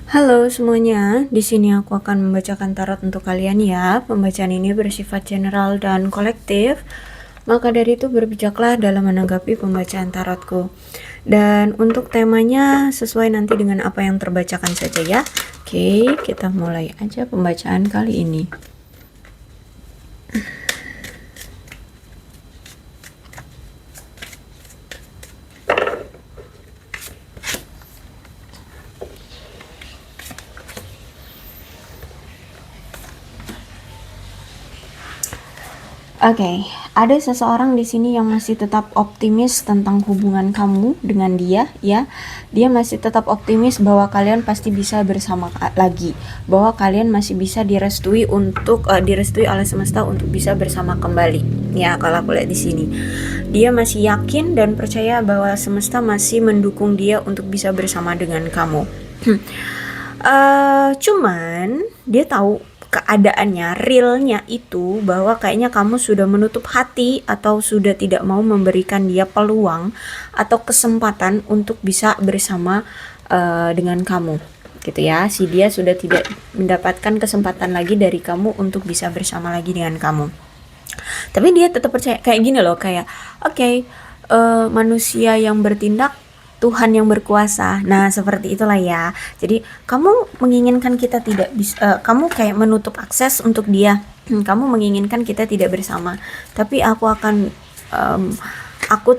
Halo semuanya, di sini aku akan membacakan tarot untuk kalian ya. Pembacaan ini bersifat general dan kolektif. Maka dari itu berbijaklah dalam menanggapi pembacaan tarotku. Dan untuk temanya sesuai nanti dengan apa yang terbacakan saja ya. Oke, kita mulai aja pembacaan kali ini. Oke, ada seseorang di sini yang masih tetap optimis tentang hubungan kamu dengan dia, ya. Dia masih tetap optimis bahwa kalian pasti bisa bersama lagi, bahwa kalian masih bisa direstui direstui oleh semesta untuk bisa bersama kembali. Ya, kalau aku lihat di sini, dia masih yakin dan percaya bahwa semesta masih mendukung dia untuk bisa bersama dengan kamu. Cuman dia tahu keadaannya, realnya itu bahwa kayaknya kamu sudah menutup hati atau sudah tidak mau memberikan dia peluang atau kesempatan untuk bisa bersama dengan kamu, gitu ya. Si dia sudah tidak mendapatkan kesempatan lagi dari kamu untuk bisa bersama lagi dengan kamu. Tapi dia tetap percaya kayak gini loh, kayak oke, manusia yang bertindak, Tuhan yang berkuasa. Nah, seperti itulah ya. Jadi, kamu menginginkan kita tidak bisa, kamu kayak menutup akses untuk dia. Kamu menginginkan kita tidak bersama. Tapi aku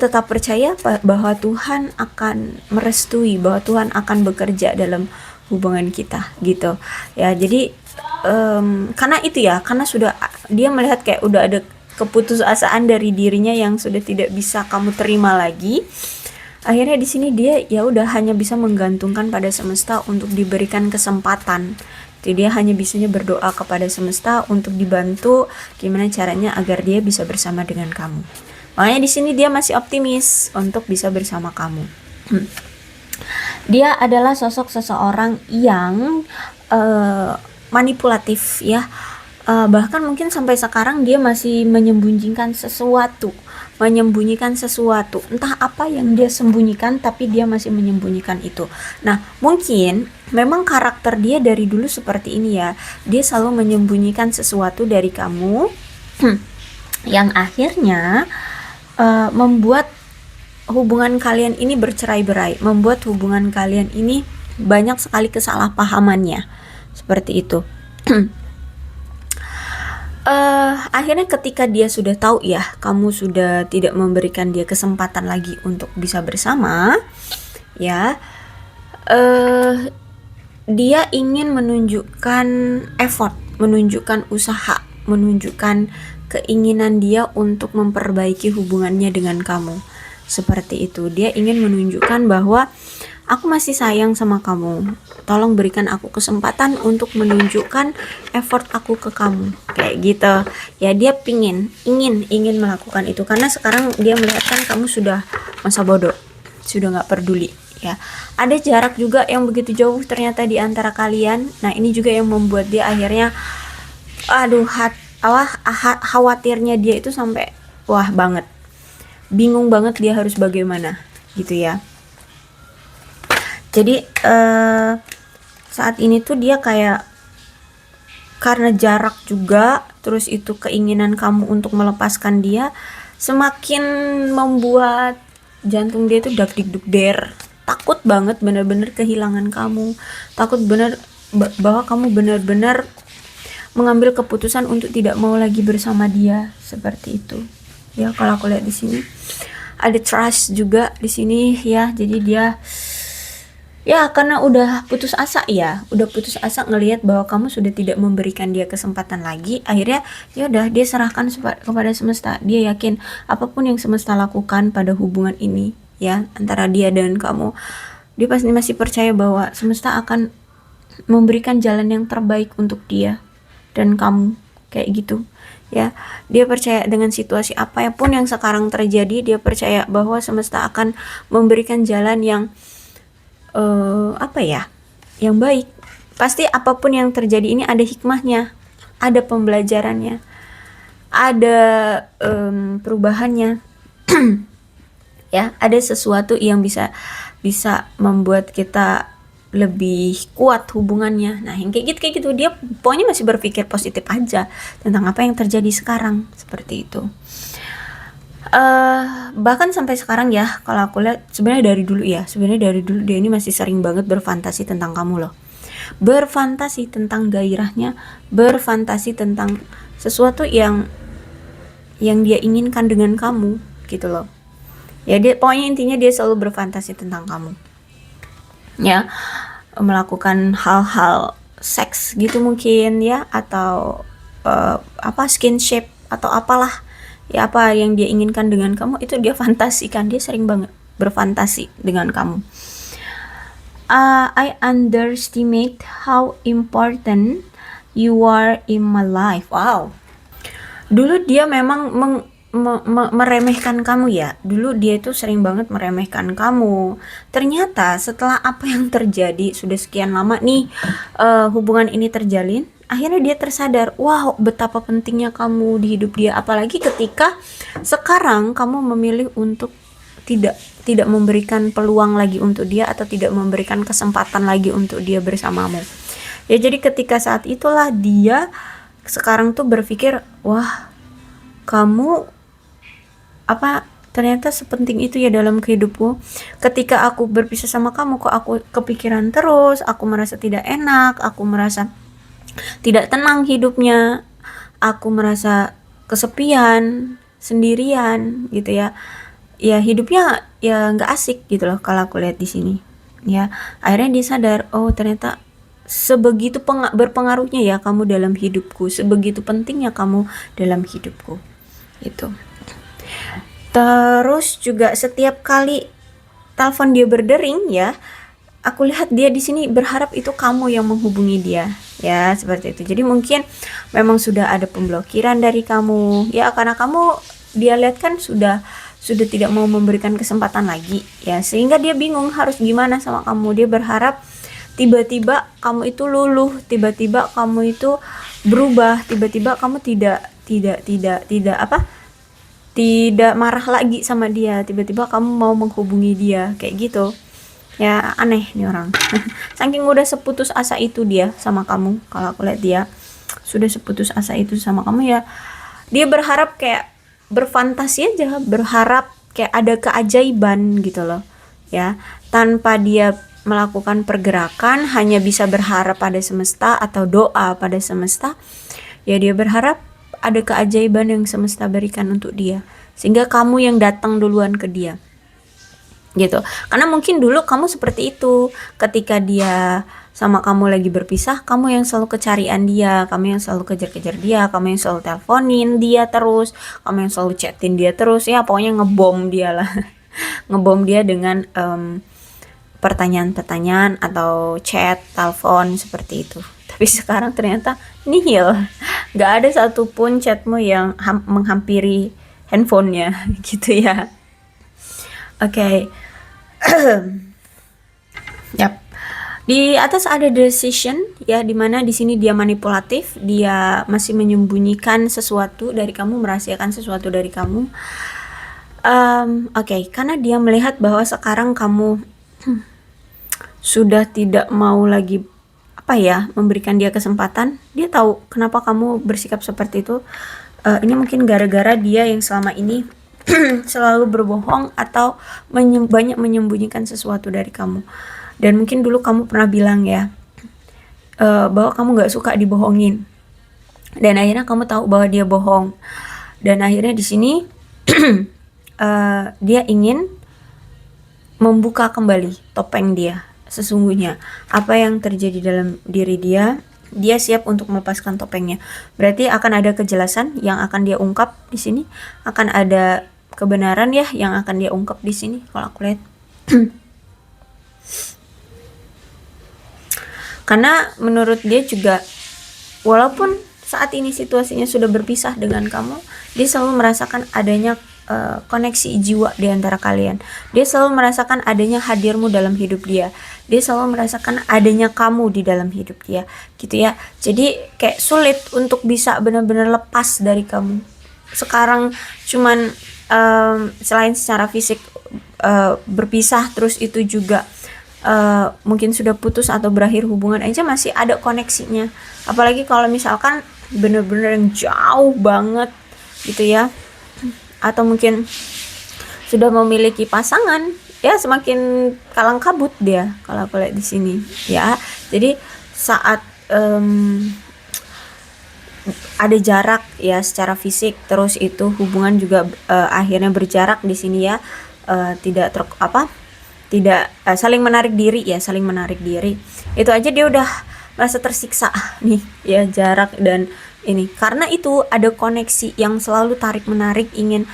tetap percaya bahwa Tuhan akan merestui, bahwa Tuhan akan bekerja dalam hubungan kita, gitu. Ya, jadi karena itu ya, karena sudah dia melihat kayak udah ada keputusasaan dari dirinya yang sudah tidak bisa kamu terima lagi. Akhirnya di sini dia ya udah hanya bisa menggantungkan pada semesta untuk diberikan kesempatan. Jadi dia hanya bisanya berdoa kepada semesta untuk dibantu gimana caranya agar dia bisa bersama dengan kamu. Makanya di sini dia masih optimis untuk bisa bersama kamu. Dia adalah sosok seseorang yang manipulatif ya. Bahkan mungkin sampai sekarang dia masih menyembunyikan sesuatu, entah apa yang dia sembunyikan, tapi dia masih menyembunyikan itu. Nah, mungkin memang karakter dia dari dulu seperti ini ya, dia selalu menyembunyikan sesuatu dari kamu yang akhirnya membuat hubungan kalian ini bercerai-berai, membuat hubungan kalian ini banyak sekali kesalahpahamannya, seperti itu. Akhirnya ketika dia sudah tahu ya, kamu sudah tidak memberikan dia kesempatan lagi untuk bisa bersama, ya, dia ingin menunjukkan effort, menunjukkan usaha, menunjukkan keinginan dia untuk memperbaiki hubungannya dengan kamu. Seperti itu, dia ingin menunjukkan bahwa aku masih sayang sama kamu. Tolong berikan aku kesempatan untuk menunjukkan effort aku ke kamu. Kayak gitu. Ya dia ingin melakukan itu karena sekarang dia melihat kan kamu sudah masa bodoh, sudah nggak peduli. Ya, ada jarak juga yang begitu jauh ternyata di antara kalian. Nah, ini juga yang membuat dia akhirnya, aduh, khawatirnya dia itu sampai wah banget, bingung banget dia harus bagaimana, gitu ya. Jadi saat ini tuh dia kayak karena jarak juga, terus itu keinginan kamu untuk melepaskan dia semakin membuat jantung dia itu dak dikduk der, takut banget bener-bener kehilangan kamu, takut bahwa kamu benar-benar mengambil keputusan untuk tidak mau lagi bersama dia, seperti itu ya. Kalau aku lihat di sini ada trust juga di sini ya, jadi dia ya karena udah putus asa ngelihat bahwa kamu sudah tidak memberikan dia kesempatan lagi. Akhirnya ya udah dia serahkan kepada semesta. Dia yakin apapun yang semesta lakukan pada hubungan ini ya antara dia dan kamu, dia pasti masih percaya bahwa semesta akan memberikan jalan yang terbaik untuk dia dan kamu, kayak gitu ya. Dia percaya dengan situasi apapun yang sekarang terjadi, dia percaya bahwa semesta akan memberikan jalan yang yang baik. Pasti apapun yang terjadi ini ada hikmahnya, ada pembelajarannya, ada perubahannya. Ya, ada sesuatu yang bisa membuat kita lebih kuat hubungannya. Nah, yang kayak gitu dia pokoknya masih berpikir positif aja tentang apa yang terjadi sekarang, seperti itu. Bahkan sampai sekarang ya, kalau aku lihat sebenarnya dari dulu dia ini masih sering banget berfantasi tentang kamu loh. Berfantasi tentang gairahnya, berfantasi tentang sesuatu yang dia inginkan dengan kamu gitu loh. Ya dia pokoknya intinya dia selalu berfantasi tentang kamu. Ya, melakukan hal-hal seks gitu mungkin ya, atau skinship atau apalah ya, apa yang dia inginkan dengan kamu itu dia fantasikan. Dia sering banget berfantasi dengan kamu. I underestimate how important you are in my life. Wow. Dulu dia memang meremehkan kamu ya. Dulu dia itu sering banget meremehkan kamu. Ternyata setelah apa yang terjadi sudah sekian lama nih hubungan ini terjalin, akhirnya dia tersadar, wow, betapa pentingnya kamu di hidup dia. Apalagi ketika sekarang kamu memilih untuk tidak memberikan peluang lagi untuk dia, atau tidak memberikan kesempatan lagi untuk dia bersamamu. Ya jadi ketika saat itulah dia sekarang tuh berpikir, wah, kamu ternyata sepenting itu ya dalam kehidupku. Ketika aku berpisah sama kamu, kok aku kepikiran terus, aku merasa tidak enak, aku merasa tidak tenang hidupnya, aku merasa kesepian, sendirian gitu ya. Ya hidupnya ya nggak asik gitu loh kalau aku lihat di sini. Ya, akhirnya dia sadar, oh ternyata sebegitu berpengaruhnya ya kamu dalam hidupku, sebegitu pentingnya kamu dalam hidupku. Itu. Terus juga setiap kali telepon dia berdering ya, aku lihat dia di sini berharap itu kamu yang menghubungi dia. Ya, seperti itu. Jadi mungkin memang sudah ada pemblokiran dari kamu. Ya, karena kamu dia lihat kan sudah tidak mau memberikan kesempatan lagi ya, sehingga dia bingung harus gimana sama kamu. Dia berharap tiba-tiba kamu itu luluh, tiba-tiba kamu itu berubah, tiba-tiba kamu tidak marah lagi sama dia, tiba-tiba kamu mau menghubungi dia kayak gitu ya. Aneh nih orang. Saking udah seputus asa itu dia sama kamu, kalau aku lihat dia sudah seputus asa itu sama kamu ya. Dia berharap kayak berfantasi aja, berharap kayak ada keajaiban gitu loh ya, tanpa dia melakukan pergerakan, hanya bisa berharap pada semesta atau doa pada semesta. Ya dia berharap ada keajaiban yang semesta berikan untuk dia, sehingga kamu yang datang duluan ke dia gitu. Karena mungkin dulu kamu seperti itu, ketika dia sama kamu lagi berpisah, kamu yang selalu kecarian dia, kamu yang selalu kejar-kejar dia, kamu yang selalu teleponin dia terus, kamu yang selalu chatin dia terus ya, pokoknya ngebom dia lah. Ngebom dia dengan pertanyaan-pertanyaan atau chat, telepon seperti itu. Tapi sekarang ternyata nihil, nggak ada satupun chatmu yang menghampiri handphonenya gitu ya. Oke. Yap. Di atas ada decision ya, dimana di sini dia manipulatif, dia masih menyembunyikan sesuatu dari kamu, merahasiakan sesuatu dari kamu. Oke, karena dia melihat bahwa sekarang kamu sudah tidak mau lagi memberikan dia kesempatan. Dia tahu kenapa kamu bersikap seperti itu. Ini mungkin gara-gara dia yang selama ini selalu berbohong atau banyak menyembunyikan sesuatu dari kamu. Dan mungkin dulu kamu pernah bilang ya bahwa kamu gak suka dibohongin, dan akhirnya kamu tahu bahwa dia bohong, dan akhirnya di sini dia ingin membuka kembali topeng dia sesungguhnya, apa yang terjadi dalam diri dia. Dia siap untuk melepaskan topengnya. Berarti akan ada kejelasan yang akan dia ungkap di sini, akan ada kebenaran ya yang akan dia ungkap di sini kalau aku lihat. Karena menurut dia juga, walaupun saat ini situasinya sudah berpisah dengan kamu, dia selalu merasakan adanya koneksi jiwa di antara kalian. Dia selalu merasakan adanya hadirmu dalam hidup dia. Dia selalu merasakan adanya kamu di dalam hidup dia, gitu ya. Jadi kayak sulit untuk bisa benar-benar lepas dari kamu. Sekarang cuman selain secara fisik berpisah, terus itu juga mungkin sudah putus atau berakhir hubungan aja masih ada koneksinya. Apalagi kalau misalkan bener-bener yang jauh banget gitu ya, atau mungkin sudah memiliki pasangan, ya semakin kalang kabut dia kalau aku lihat di sini ya. Jadi saat ada jarak ya secara fisik, terus itu hubungan juga akhirnya berjarak di sini ya, tidak tidak saling menarik diri ya, saling menarik diri. Itu aja dia udah merasa tersiksa nih ya, jarak dan ini. Karena itu ada koneksi yang selalu tarik menarik, ingin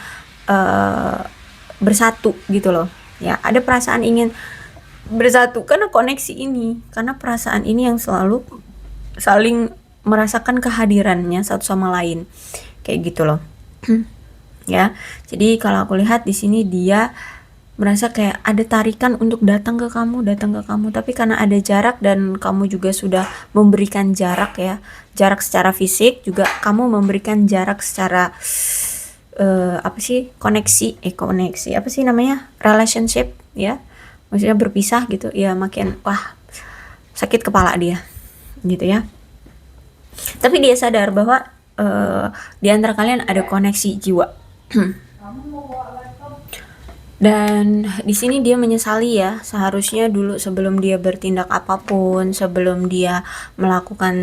bersatu gitu loh. Ya, ada perasaan ingin bersatu karena koneksi ini, karena perasaan ini yang selalu saling merasakan kehadirannya satu sama lain. Kayak gitu loh. Ya. Jadi kalau aku lihat di sini dia merasa kayak ada tarikan untuk datang ke kamu, tapi karena ada jarak dan kamu juga sudah memberikan jarak ya, jarak secara fisik, juga kamu memberikan jarak secara koneksi apa sih namanya, relationship ya, maksudnya berpisah gitu ya, makin wah sakit kepala dia gitu ya. Tapi dia sadar bahwa di antara kalian ada koneksi jiwa. Dan di sini dia menyesali ya, seharusnya dulu sebelum dia bertindak apapun, sebelum dia melakukan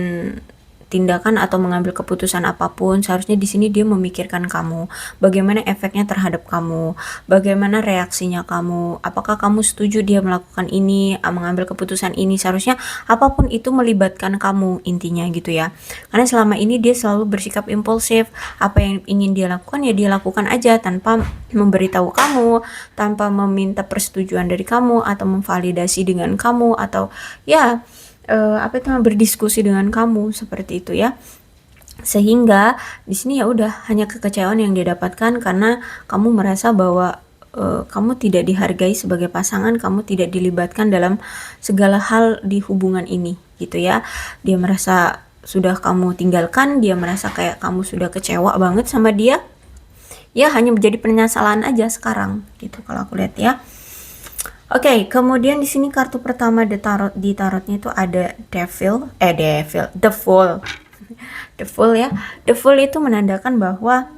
tindakan atau mengambil keputusan apapun, seharusnya di sini dia memikirkan kamu, bagaimana efeknya terhadap kamu, bagaimana reaksinya kamu, apakah kamu setuju dia melakukan ini, mengambil keputusan ini. Seharusnya apapun itu melibatkan kamu intinya gitu ya. Karena selama ini dia selalu bersikap impulsif, apa yang ingin dia lakukan ya dia lakukan aja tanpa memberitahu kamu, tanpa meminta persetujuan dari kamu atau memvalidasi dengan kamu, atau ya berdiskusi dengan kamu seperti itu ya. Sehingga di sini ya udah hanya kekecewaan yang dia dapatkan karena kamu merasa bahwa kamu tidak dihargai sebagai pasangan, kamu tidak dilibatkan dalam segala hal di hubungan ini gitu ya. Dia merasa sudah kamu tinggalkan, dia merasa kayak kamu sudah kecewa banget sama dia. Ya hanya menjadi penyesalan aja sekarang gitu kalau aku lihat ya. Oke, kemudian di sini kartu pertama di tarotnya itu ada the Fool. The Fool ya. The Fool itu menandakan bahwa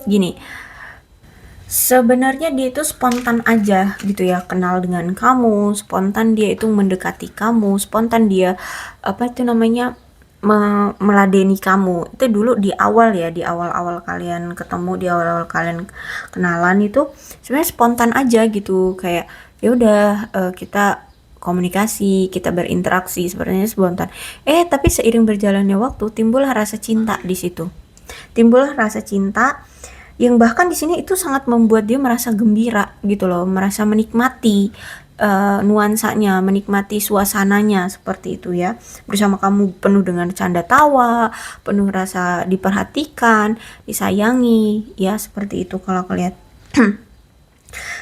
gini, sebenarnya dia itu spontan aja gitu ya, kenal dengan kamu, spontan dia itu mendekati kamu, spontan dia meladeni kamu. Itu dulu di awal ya, di awal-awal kalian ketemu, di awal-awal kalian kenalan itu sebenarnya spontan aja gitu, kayak ya udah kita komunikasi, kita berinteraksi sebenarnya spontan. Tapi seiring berjalannya waktu timbullah rasa cinta di situ. Timbullah rasa cinta yang bahkan di sini itu sangat membuat dia merasa gembira gitu loh, merasa menikmati nuansanya, menikmati suasananya seperti itu ya. Bersama kamu penuh dengan canda tawa, penuh rasa diperhatikan, disayangi ya, seperti itu kalau aku lihat.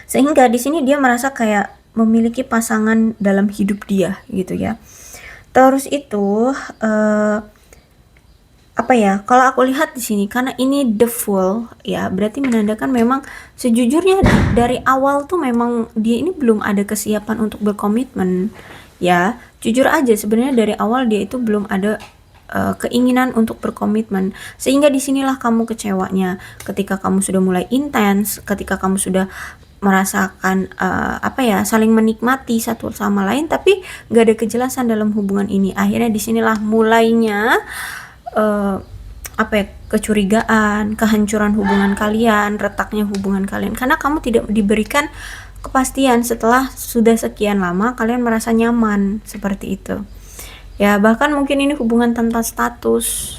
Sehingga di sini dia merasa kayak memiliki pasangan dalam hidup dia gitu ya. Terus itu kalau aku lihat di sini karena ini the Fool ya, berarti menandakan memang sejujurnya dari awal tuh memang dia ini belum ada kesiapan untuk berkomitmen ya. Jujur aja sebenarnya dari awal dia itu belum ada keinginan untuk berkomitmen, sehingga disinilah kamu kecewanya ketika kamu sudah mulai intens, ketika kamu sudah merasakan saling menikmati satu sama lain tapi nggak ada kejelasan dalam hubungan ini. Akhirnya disinilah mulainya kecurigaan, kehancuran hubungan kalian, retaknya hubungan kalian karena kamu tidak diberikan kepastian. Setelah sudah sekian lama kalian merasa nyaman seperti itu ya, bahkan mungkin ini hubungan tanpa status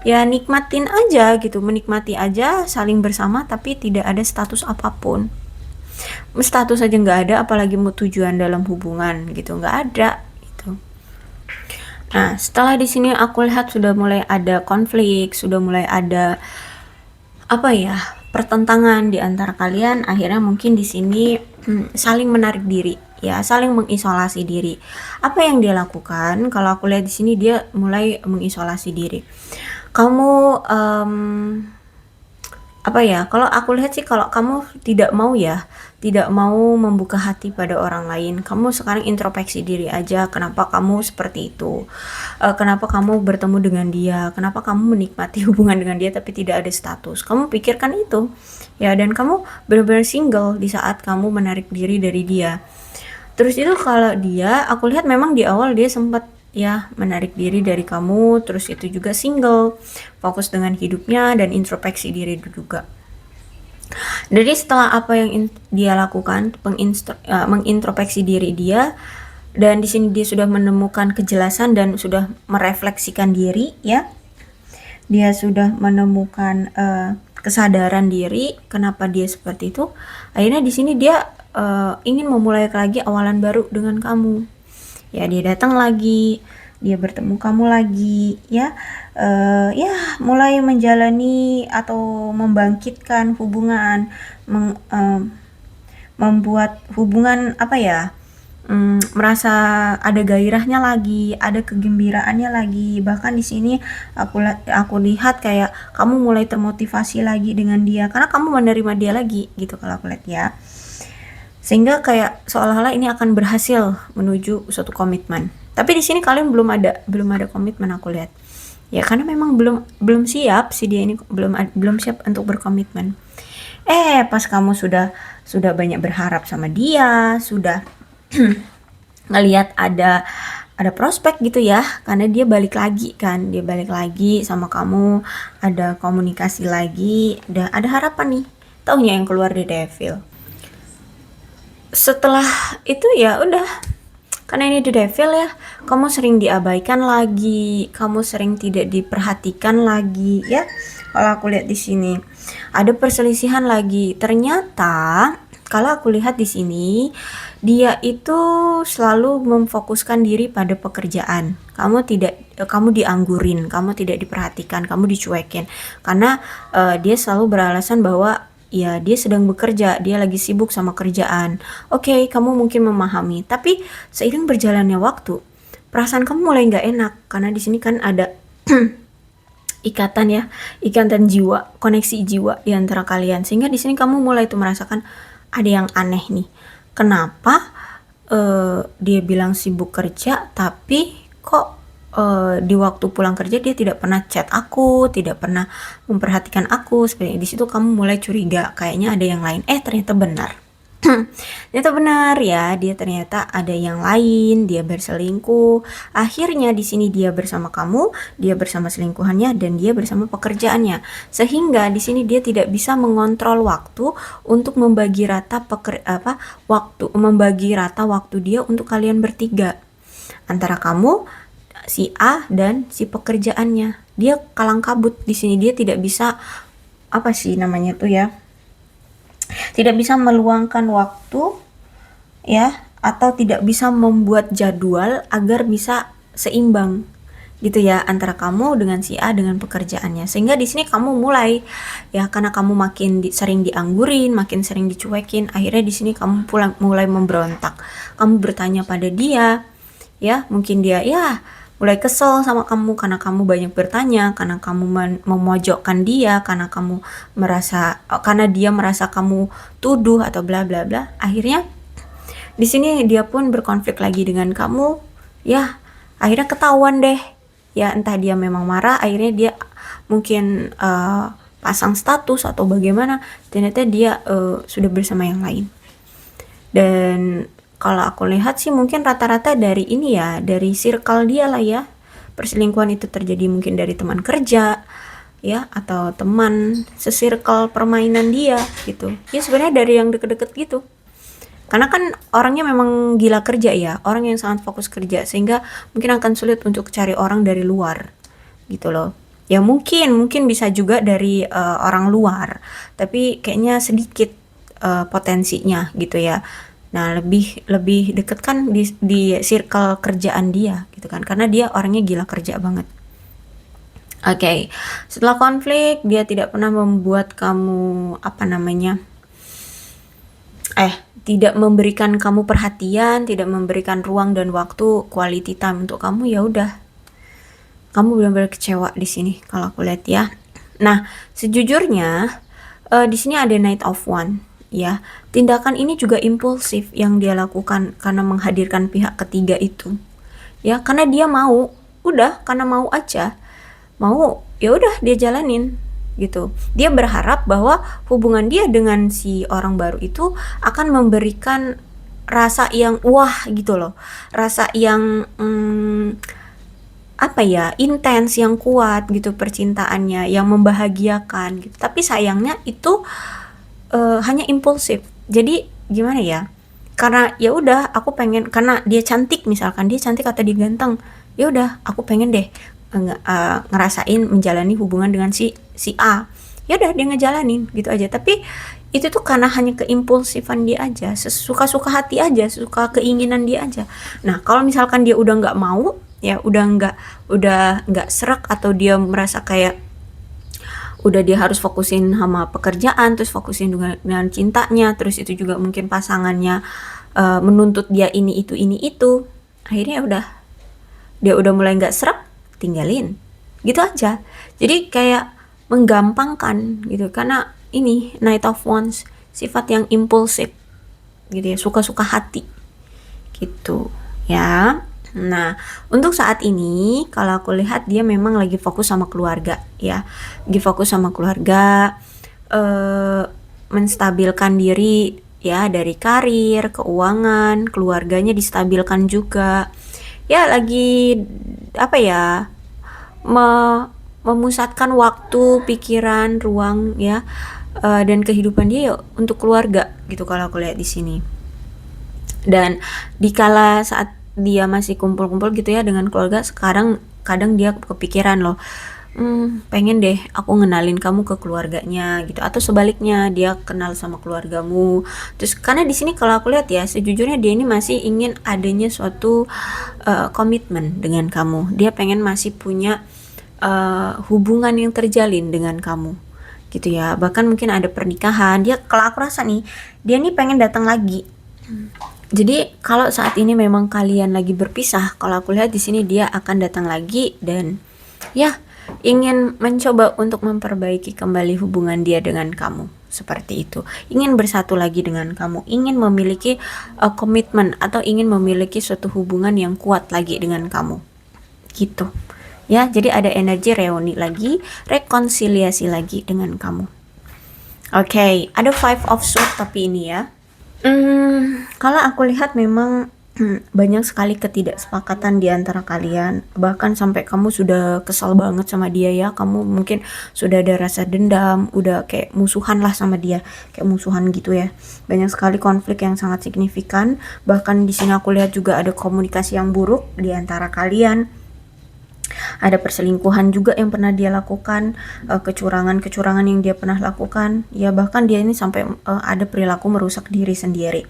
ya, nikmatin aja gitu, menikmati aja saling bersama tapi tidak ada status apapun. Status aja nggak ada, apalagi mau tujuan dalam hubungan gitu, nggak ada gitu. Nah setelah di sini aku lihat sudah mulai ada konflik, sudah mulai ada pertentangan di antara kalian. Akhirnya mungkin di sini saling menarik diri ya, saling mengisolasi diri. Apa yang dia lakukan? Kalau aku lihat di sini dia mulai mengisolasi diri. Kamu kalau aku lihat sih kalau kamu tidak mau ya tidak mau membuka hati pada orang lain. Kamu sekarang introspeksi diri aja, kenapa kamu seperti itu, kenapa kamu bertemu dengan dia, kenapa kamu menikmati hubungan dengan dia tapi tidak ada status. Kamu pikirkan itu ya, dan kamu benar-benar single di saat kamu menarik diri dari dia. Terus itu kalau dia, aku lihat memang di awal dia sempat ya menarik diri dari kamu, terus itu juga single, fokus dengan hidupnya dan introspeksi diri juga. Jadi setelah apa yang dia lakukan, mengintrospeksi diri dia, dan di sini dia sudah menemukan kejelasan dan sudah merefleksikan diri ya. Dia sudah menemukan kesadaran diri kenapa dia seperti itu. Akhirnya di sini dia ingin memulai lagi awalan baru dengan kamu. Ya, dia datang lagi, dia bertemu kamu lagi, ya, ya mulai menjalani atau membangkitkan hubungan, membuat hubungan apa ya, merasa ada gairahnya lagi, ada kegembiraannya lagi. Bahkan di sini aku lihat kayak kamu mulai termotivasi lagi dengan dia karena kamu menerima dia lagi gitu kalau aku lihat ya. Sehingga kayak seolah-olah ini akan berhasil menuju suatu komitmen. Tapi di sini kalian belum ada komitmen aku lihat. Ya karena memang belum siap si dia ini, belum siap untuk berkomitmen. Pas kamu sudah banyak berharap sama dia, sudah ngelihat ada prospek gitu ya, karena dia balik lagi sama kamu, ada komunikasi lagi, ada harapan nih. Taunya yang keluar di devil. Setelah itu ya udah, karena ini the devil ya, kamu sering diabaikan lagi, kamu sering tidak diperhatikan lagi ya. Kalau aku lihat di sini ada perselisihan lagi. Ternyata kalau aku lihat di sini dia itu selalu memfokuskan diri pada pekerjaan. Kamu dianggurin, kamu tidak diperhatikan, kamu dicuekin. Karena dia selalu beralasan bahwa ya dia sedang bekerja, dia lagi sibuk sama kerjaan. Oke, kamu mungkin memahami, tapi seiring berjalannya waktu, perasaan kamu mulai nggak enak karena di sini kan ada ikatan jiwa, koneksi jiwa di antara kalian. Sehingga di sini kamu mulai tuh merasakan ada yang aneh nih. Kenapa dia bilang sibuk kerja, tapi kok di waktu pulang kerja dia tidak pernah chat aku, tidak pernah memperhatikan aku. Seperti di situ kamu mulai curiga, kayaknya ada yang lain. Ternyata benar. Ternyata benar ya, dia ternyata ada yang lain, dia berselingkuh. Akhirnya di sini dia bersama kamu, dia bersama selingkuhannya, dan dia bersama pekerjaannya. Sehingga di sini dia tidak bisa mengontrol waktu untuk membagi rata waktu dia untuk kalian bertiga. Antara kamu, si A dan si pekerjaannya. Dia kalang kabut di sini, dia tidak bisa tidak bisa meluangkan waktu ya, atau tidak bisa membuat jadwal agar bisa seimbang gitu ya antara kamu dengan si A dengan pekerjaannya. Sehingga di sini kamu mulai ya, karena kamu makin sering dianggurin, makin sering dicuekin, akhirnya di sini kamu mulai memberontak. Kamu bertanya pada dia ya, mungkin dia ya mulai kesel sama kamu karena kamu banyak bertanya, karena kamu memojokkan dia, karena dia merasa kamu tuduh atau bla bla bla. Akhirnya di sini dia pun berkonflik lagi dengan kamu ya. Akhirnya ketahuan deh ya, entah dia memang marah, akhirnya dia mungkin pasang status atau bagaimana, ternyata dia sudah bersama yang lain. Dan kalau aku lihat sih mungkin rata-rata dari ini ya, dari circle dia lah ya. Perselingkuhan itu terjadi mungkin dari teman kerja ya, atau teman sesirkel permainan dia gitu. Ya sebenarnya dari yang deket-deket gitu. Karena kan orangnya memang gila kerja ya, orang yang sangat fokus kerja, sehingga mungkin akan sulit untuk cari orang dari luar gitu loh. Ya mungkin bisa juga dari orang luar, tapi kayaknya sedikit potensinya gitu ya. Nah, lebih deket kan di circle kerjaan dia gitu kan, karena dia orangnya gila kerja banget. Oke. Setelah konflik, dia tidak pernah membuat kamu tidak memberikan kamu perhatian, tidak memberikan ruang dan waktu quality time untuk kamu. Ya udah, kamu benar-benar kecewa di sini kalau aku lihat ya. Nah, sejujurnya di sini ada Knight of Wands. ya. Tindakan ini juga impulsif yang dia lakukan karena menghadirkan pihak ketiga itu. Ya, karena dia mau, udah karena mau aja. Mau, ya udah dia jalanin gitu. Dia berharap bahwa hubungan dia dengan si orang baru itu akan memberikan rasa yang wah gitu loh. Rasa yang apa ya, intens, yang kuat gitu percintaannya, yang membahagiakan gitu. Tapi sayangnya itu hanya impulsif. Jadi gimana ya? Karena ya udah aku pengen, karena dia cantik, misalkan dia cantik atau dia ganteng, ya udah aku pengen deh ngerasain menjalani hubungan dengan si A. Ya udah dia ngejalanin gitu aja. Tapi itu tuh karena hanya keimpulsifan dia aja, suka-suka hati aja, suka keinginan dia aja. Nah, kalau misalkan dia udah nggak mau, ya udah nggak serak, atau dia merasa kayak udah dia harus fokusin sama pekerjaan, terus fokusin dengan cintanya, terus itu juga mungkin pasangannya menuntut dia ini itu, akhirnya udah dia udah mulai nggak serak, tinggalin gitu aja. Jadi kayak menggampangkan gitu, karena ini Knight of Wands, sifat yang impulsif gitu ya, suka-suka hati gitu ya. Nah, untuk saat ini kalau aku lihat dia memang lagi fokus sama keluarga ya. Lagi fokus sama keluarga, menstabilkan diri ya, dari karir, keuangan, keluarganya distabilkan juga. Ya lagi apa ya? Memusatkan waktu, pikiran, ruang ya, dan kehidupan dia ya untuk keluarga gitu kalau aku lihat di sini. Dan dikala saat dia masih kumpul-kumpul gitu ya dengan keluarga, sekarang kadang dia kepikiran loh, pengen deh aku ngenalin kamu ke keluarganya gitu, atau sebaliknya dia kenal sama keluargamu. Terus karena di sini kalau aku lihat ya, sejujurnya dia ini masih ingin adanya suatu komitmen dengan kamu. Dia pengen masih punya hubungan yang terjalin dengan kamu gitu ya. Bahkan mungkin ada pernikahan. Dia, kalau aku rasa nih, dia nih pengen datang lagi. Jadi kalau saat ini memang kalian lagi berpisah, kalau aku lihat di sini dia akan datang lagi dan ya ingin mencoba untuk memperbaiki kembali hubungan dia dengan kamu. Seperti itu. Ingin bersatu lagi dengan kamu, ingin memiliki komitmen atau ingin memiliki suatu hubungan yang kuat lagi dengan kamu. Gitu. Ya, jadi ada energi reuni lagi, rekonsiliasi lagi dengan kamu. Oke, ada Five of Swords tapi ini ya. Kalau aku lihat memang banyak sekali ketidaksepakatan di antara kalian. Bahkan sampai kamu sudah kesal banget sama dia ya. Kamu mungkin sudah ada rasa dendam, udah kayak musuhan lah sama dia. Kayak musuhan gitu ya. Banyak sekali konflik yang sangat signifikan. Bahkan di sini aku lihat juga ada komunikasi yang buruk di antara kalian. Ada perselingkuhan juga yang pernah dia lakukan, kecurangan-kecurangan yang dia pernah lakukan, ya bahkan dia ini sampai ada perilaku merusak diri sendiri.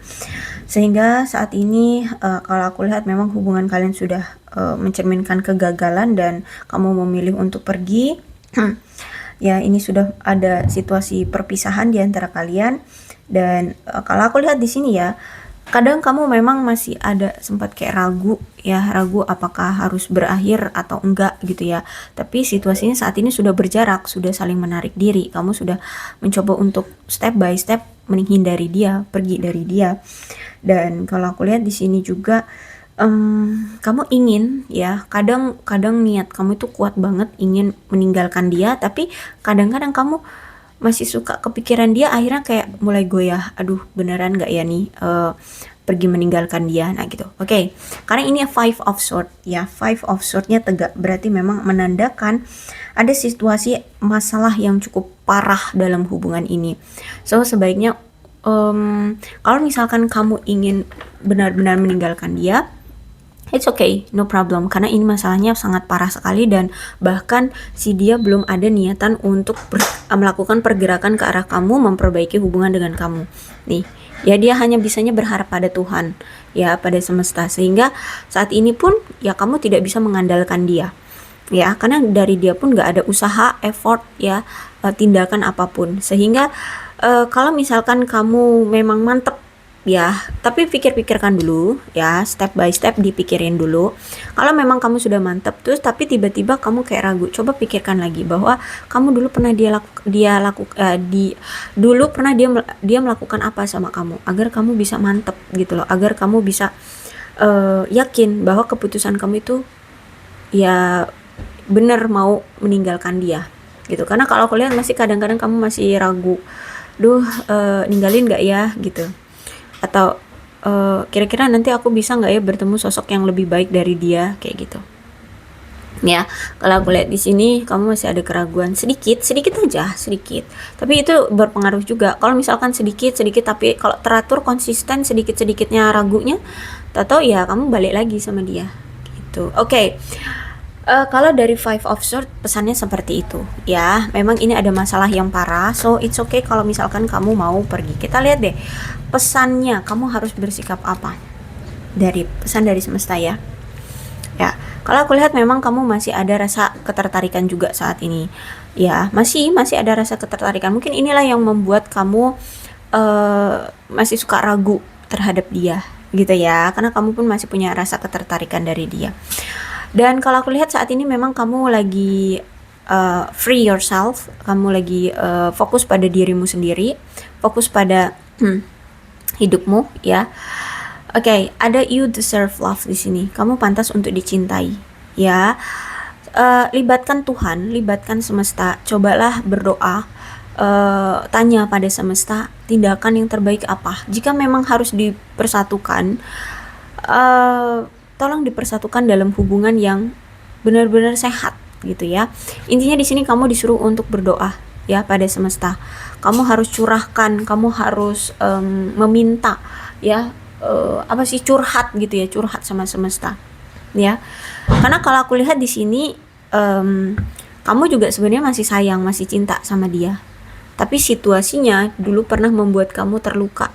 Sehingga saat ini kalau aku lihat memang hubungan kalian sudah mencerminkan kegagalan dan kamu memilih untuk pergi. Ya, ini sudah ada situasi perpisahan di antara kalian. Dan kalau aku lihat di sini ya, kadang kamu memang masih ada sempat kayak ragu ya, ragu apakah harus berakhir atau enggak gitu ya. Tapi situasinya saat ini sudah berjarak, sudah saling menarik diri. Kamu sudah mencoba untuk step by step menghindari dia, pergi dari dia. Dan kalau aku lihat di sini juga kamu ingin ya, kadang niat kamu itu kuat banget ingin meninggalkan dia, tapi kadang-kadang kamu masih suka kepikiran dia, akhirnya kayak mulai goyah, aduh beneran gak ya nih pergi meninggalkan dia. Nah gitu. Oke. Karena ini Five of Swords ya, Five of Swords-nya tegak, berarti memang menandakan ada situasi masalah yang cukup parah dalam hubungan ini. So sebaiknya kalau misalkan kamu ingin benar-benar meninggalkan dia, it's okay, no problem, karena ini masalahnya sangat parah sekali dan bahkan si dia belum ada niatan untuk melakukan pergerakan ke arah kamu, memperbaiki hubungan dengan kamu. Nih, ya dia hanya bisanya berharap pada Tuhan, ya pada semesta, sehingga saat ini pun ya kamu tidak bisa mengandalkan dia. Ya, karena dari dia pun gak ada usaha, effort ya, tindakan apapun. Sehingga kalau misalkan kamu memang mantep ya, tapi pikir-pikirkan dulu ya, step by step dipikirin dulu. Kalau memang kamu sudah mantap terus tapi tiba-tiba kamu kayak ragu, coba pikirkan lagi bahwa kamu dulu pernah dulu pernah dia melakukan apa sama kamu agar kamu bisa mantap gitu loh, agar kamu bisa yakin bahwa keputusan kamu itu ya bener mau meninggalkan dia gitu. Karena kalau aku lihat masih kadang-kadang kamu masih ragu, duh ninggalin gak ya gitu, atau kira-kira nanti aku bisa nggak ya bertemu sosok yang lebih baik dari dia kayak gitu ya. Kalau aku lihat di sini kamu masih ada keraguan sedikit aja, sedikit, tapi itu berpengaruh juga. Kalau misalkan sedikit tapi kalau teratur konsisten sedikitnya ragunya, tahu ya kamu balik lagi sama dia gitu. Oke. Kalau dari Five of Swords pesannya seperti itu ya, memang ini ada masalah yang parah, so it's okay kalau misalkan kamu mau pergi. Kita lihat deh pesannya, kamu harus bersikap apa dari pesan dari semesta ya. Ya, kalau aku lihat memang kamu masih ada rasa ketertarikan juga saat ini ya, masih ada rasa ketertarikan. Mungkin inilah yang membuat kamu masih suka ragu terhadap dia gitu ya, karena kamu pun masih punya rasa ketertarikan dari dia. Dan kalau aku lihat saat ini memang kamu lagi free yourself, kamu lagi fokus pada dirimu sendiri, fokus pada hidupmu ya. Oke, ada you deserve love di sini. Kamu pantas untuk dicintai ya. Libatkan Tuhan, libatkan semesta. Cobalah berdoa, tanya pada semesta tindakan yang terbaik apa. Jika memang harus dipersatukan, tolong dipersatukan dalam hubungan yang benar-benar sehat gitu ya. Intinya di sini kamu disuruh untuk berdoa ya pada semesta. Kamu harus curahkan, kamu harus meminta ya, curhat gitu ya, curhat sama semesta ya. Karena kalau aku lihat di sini kamu juga sebenarnya masih sayang, masih cinta sama dia, tapi situasinya dulu pernah membuat kamu terluka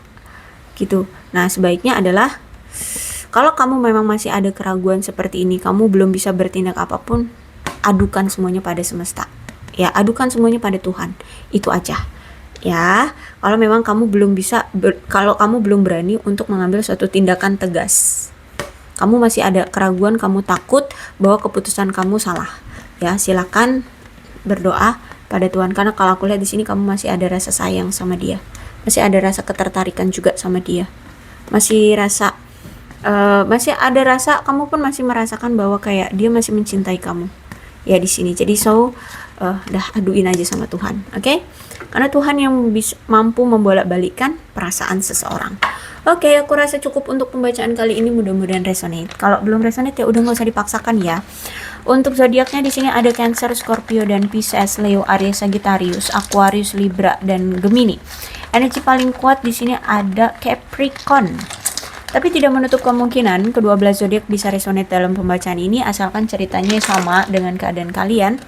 gitu. Nah, sebaiknya adalah kalau kamu memang masih ada keraguan seperti ini, kamu belum bisa bertindak apapun, adukan semuanya pada semesta. Ya, adukan semuanya pada Tuhan. Itu aja. Ya, kalau memang kamu belum bisa, kalau kamu belum berani untuk mengambil suatu tindakan tegas, kamu masih ada keraguan, kamu takut bahwa keputusan kamu salah. Ya, silakan berdoa pada Tuhan. Karena kalau aku lihat di sini kamu masih ada rasa sayang sama dia, masih ada rasa ketertarikan juga sama dia, masih ada rasa kamu pun masih merasakan bahwa kayak dia masih mencintai kamu ya di sini. Jadi dah aduin aja sama Tuhan, oke? Karena Tuhan yang mampu membolak-balikkan perasaan seseorang. Oke, aku rasa cukup untuk pembacaan kali ini, mudah-mudahan resonate. Kalau belum resonate ya udah nggak usah dipaksakan ya. Untuk zodiaknya di sini ada Cancer, Scorpio dan Pisces, Leo, Aries, Sagittarius, Aquarius, Libra dan Gemini. Energi paling kuat di sini ada Capricorn. Tapi tidak menutup kemungkinan kedua belah zodiak bisa resonate dalam pembacaan ini asalkan ceritanya sama dengan keadaan kalian.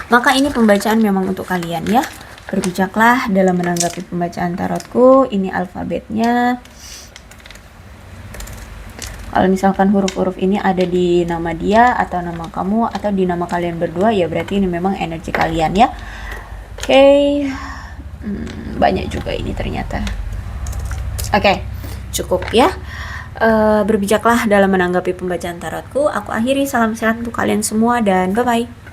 Maka ini pembacaan memang untuk kalian ya. Berbijaklah dalam menanggapi pembacaan tarotku. Ini alfabetnya. Kalau misalkan huruf-huruf ini ada di nama dia atau nama kamu atau di nama kalian berdua, ya berarti ini memang energi kalian ya. Oke. Banyak juga ini ternyata. Oke. Cukup ya. Berbijaklah dalam menanggapi pembacaan tarotku. Aku akhiri, salam sehat untuk kalian semua dan bye-bye.